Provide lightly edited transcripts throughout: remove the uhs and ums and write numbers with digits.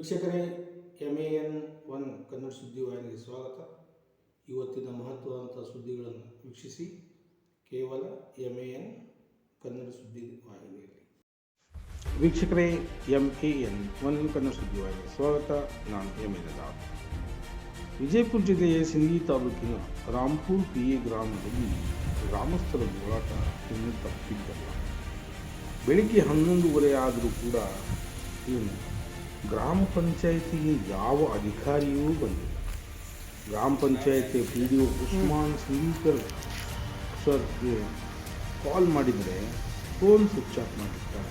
ವೀಕ್ಷಕರೇ, MAN1 ಕನ್ನಡ ಸುದ್ದಿವಾಹಿನಿಗೆ ಸ್ವಾಗತ. ಇವತ್ತಿನ ಮಹತ್ವದಂಥ ಸುದ್ದಿಗಳನ್ನು ವೀಕ್ಷಿಸಿ. ಕೇವಲ MAN ಕನ್ನಡ ಸುದ್ದಿವಾಹಿನಿಯಲ್ಲಿ. ವೀಕ್ಷಕರೇ, MAN1 ಕನ್ನಡ ಸುದ್ದಿವಾಹಿನಿಗೆ ಸ್ವಾಗತ. ನಾನು MAN. ವಿಜಯಪುರ ಜಿಲ್ಲೆಯ ಸಿಂದಗಿ ತಾಲೂಕಿನ ರಾಂಪುರ PA ಗ್ರಾಮದಲ್ಲಿ ಗ್ರಾಮಸ್ಥರ ಹೋರಾಟ ಇನ್ನೂ ತಪ್ಪಿದ್ದಲ್ಲ. ಬೆಳಿಗ್ಗೆ 11:30 ಆದರೂ ಕೂಡ ಗ್ರಾಮ ಪಂಚಾಯಿತಿಗೆ ಯಾವ ಅಧಿಕಾರಿಯೂ ಬಂದಿಲ್ಲ. ಗ್ರಾಮ ಪಂಚಾಯಿತಿ PDO ಉಸ್ಮಾನ್ ಸಿಂಗೀಕರ್ ಸರ್ಗೆ ಕಾಲ್ ಮಾಡಿದರೆ ಫೋನ್ ಸ್ವಿಚ್ ಆಫ್ ಮಾಡಿರ್ತಾರೆ.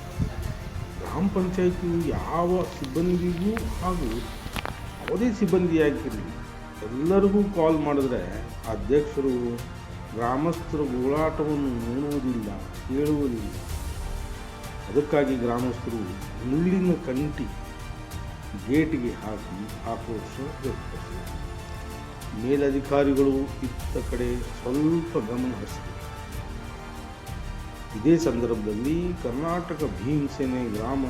ಗ್ರಾಮ ಪಂಚಾಯಿತಿಯು ಯಾವ ಸಿಬ್ಬಂದಿಗೂ ಹಾಗೂ ಯಾವುದೇ ಸಿಬ್ಬಂದಿಯಾಗಿರಲಿ ಎಲ್ಲರಿಗೂ ಕಾಲ್ ಮಾಡಿದ್ರೆ ಅಧ್ಯಕ್ಷರು ಗ್ರಾಮಸ್ಥರ ಹೋರಾಟವನ್ನು ನೋಡುವುದಿಲ್ಲ, ಕೇಳುವುದಿಲ್ಲ. ಅದಕ್ಕಾಗಿ ಗ್ರಾಮಸ್ಥರು ಮುಳ್ಳಿನ ಕಂಟಿ ಗೇಟಿಗೆ ಹಾಕಿ ಆಕ್ರೋಶ ವ್ಯಕ್ತಪಡಿಸಿದರು. ಮೇಲಧಿಕಾರಿಗಳು ಇತ್ತ ಕಡೆ ಸ್ವಲ್ಪ ಗಮನ ಹರಿಸಿದರು. ಇದೇ ಸಂದರ್ಭದಲ್ಲಿ ಕರ್ನಾಟಕ ಭೀಮಸೇನೆ ಗ್ರಾಮ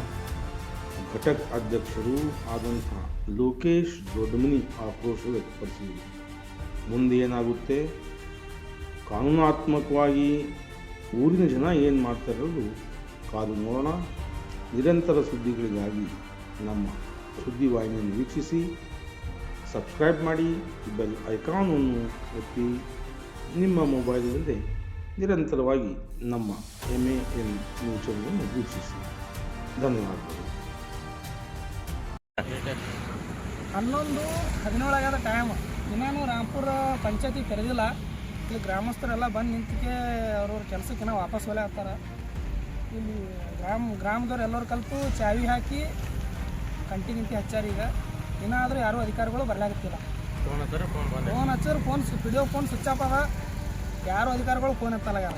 ಘಟಕ ಅಧ್ಯಕ್ಷರು ಆದಂತಹ ಲೋಕೇಶ್ ದೊಡ್ಡಮನಿ ಆಕ್ರೋಶ ವ್ಯಕ್ತಪಡಿಸಿದರು. ಮುಂದೆ ಏನಾಗುತ್ತೆ, ಕಾನೂನಾತ್ಮಕವಾಗಿ ಊರಿನ ಜನ ಏನು ಮಾಡ್ತಾರದು ಕಾದು ನೋಡೋಣ. ನಿರಂತರ ಸುದ್ದಿಗಳಿಗಾಗಿ ನಮ್ಮ ಸುದ್ದಿವಾಹಿನಿಯನ್ನು ವೀಕ್ಷಿಸಿ, ಸಬ್ಸ್ಕ್ರೈಬ್ ಮಾಡಿ, ಬೆಲ್ ಐಕಾನನ್ನು ಒತ್ತಿ ನಿಮ್ಮ ಮೊಬೈಲಿನಿಂದ ನಿರಂತರವಾಗಿ ನಮ್ಮ MAN ನ್ಯೂಸ್ ಚಾನೆಲನ್ನು ವೀಕ್ಷಿಸಿ. ಧನ್ಯವಾದಗಳು. 11:17 ಟೈಮ್. ಇನ್ನೇನು ರಾಂಪುರ ಪಂಚಾಯತಿ ತೆರೆದಿಲ್ಲ. ಇಲ್ಲಿ ಗ್ರಾಮಸ್ಥರೆಲ್ಲ ಬಂದು ನಿಂತಿಗೆ ಅವ್ರವ್ರ ಕೆಲಸಕ್ಕೆ ವಾಪಸ್ ಹೊಲೆ ಆಗ್ತಾರೆ. ಇಲ್ಲಿ ಗ್ರಾಮದವ್ರು ಎಲ್ಲರೂ ಕಲ್ತು ಚಾವಿ ಹಾಕಿ ಕಂಟಿ ಹಚ್ಚಾರ. ಈಗ ಏನಾದರೂ ಯಾರೂ ಅಧಿಕಾರಿಗಳು ಬರಲಾಗುತ್ತಿಲ್ಲ. ಫೋನ್ ಹಚ್ಚಾರ, phone PDO phone switch off ಅದ. ಯಾರು ಅಧಿಕಾರಿಗಳು ಫೋನ್ ಎತ್ತಲಾಗ್ಯಾರ.